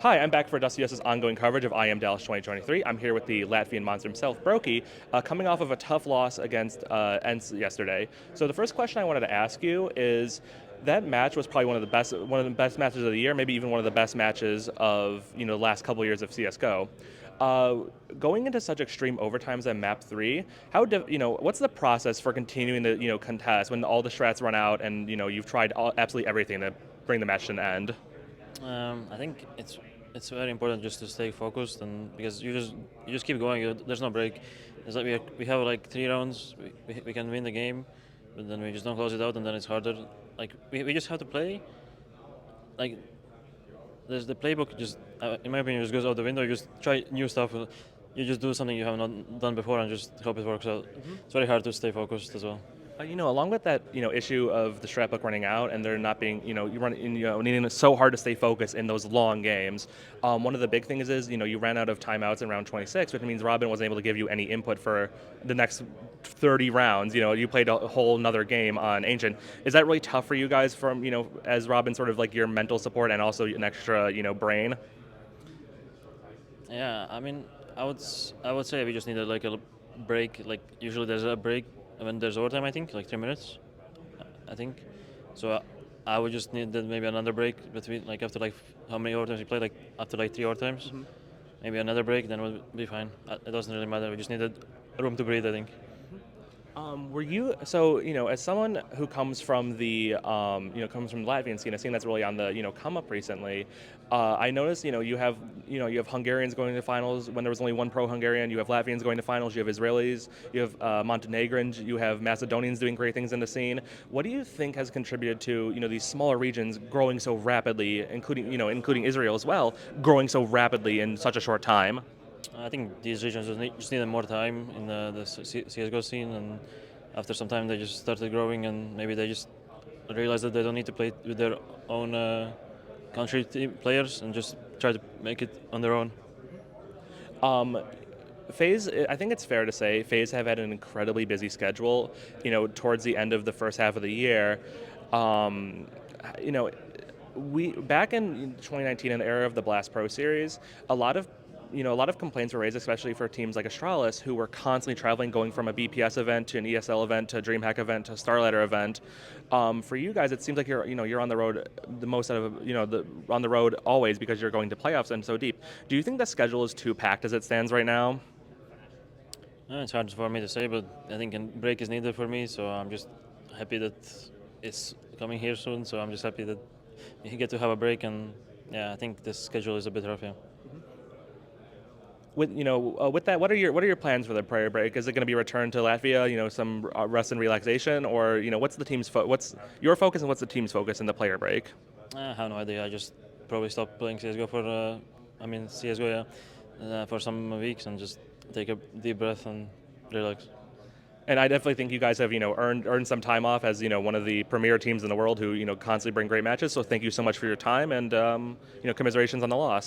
Hi, I'm back for WS's ongoing coverage of IEM Dallas 2023. I'm here with the Latvian monster himself, broky, coming off of a tough loss against ENCE yesterday. So the first question I wanted to ask you is, that match was probably one of the best matches of the year, maybe even one of the best matches of the last couple of years of CS:GO. Uh, Going into such extreme overtimes at map 3, what's the process for continuing to contest when all the strats run out and you've tried absolutely everything to bring the match to an end? I think it's very important just to stay focused, and because you just keep going. There's no break. It's like we have like 3 rounds. We can win the game, but then we just don't close it out, and then it's harder. Like we just have to play. Like there's the playbook. Just in my opinion, just goes out the window. You just try new stuff. You just do something you have not done before, and just hope it works out. It's very hard to stay focused as well. Along with that, issue of the strat book running out and there not being, needing it so hard to stay focused in those long games. One of the big things is, you ran out of timeouts in round 26, which means RobbaN wasn't able to give you any input for the next 30 rounds. You played a whole another game on Ancient. Is that really tough for you guys from, as RobbaN sort of like your mental support and also an extra, brain? Yeah, I mean, I would say we just need like a break. Like usually there's a break when there's overtime. I think like 3 minutes. I think. So I would just need then maybe another break between like after like how many overtimes you play, like after like 3 overtimes, maybe another break, then we'll be fine. It doesn't really matter. We just needed room to breathe, I think. Were you so as someone who comes from the comes from the Latvian scene, a scene that's really on the come up recently? I noticed you have Hungarians going to finals when there was only one pro Hungarian. You have Latvians going to finals. You have Israelis. You have Montenegrins. You have Macedonians doing great things in the scene. What do you think has contributed to these smaller regions growing so rapidly, including Israel as well, growing so rapidly in such a short time? I think these regions just needed more time in the CS:GO scene, and after some time they just started growing, and maybe they just realized that they don't need to play with their own country team players and just try to make it on their own. Um, FaZe, I think it's fair to say, FaZe have had an incredibly busy schedule. Towards the end of the first half of the year, um, you know, we back in 2019 in the era of the Blast Pro series, a lot of a lot of complaints were raised, especially for teams like Astralis, who were constantly traveling, going from a BPS event to an ESL event to a DreamHack event to a Starladder event. For you guys, it seems like you're on the road the most out of on the road always because you're going to playoffs and so deep. Do you think the schedule is too packed as it stands right now? It's hard for me to say, but I think a break is needed for me, so I'm just happy that it's coming here soon. So I'm just happy that you get to have a break, and yeah, I think the schedule is a bit rough. Yeah. With that, what are your plans for the prayer break? Is it going to be returned to Latvia? Some rest and relaxation, or what's the what's your focus and what's the team's focus in the player break? I have no idea. I just probably stop playing CS:GO for CS:GO, yeah, for some weeks, and just take a deep breath and relax. And I definitely think you guys have earned some time off as one of the premier teams in the world who constantly bring great matches. So thank you so much for your time and commiserations on the loss.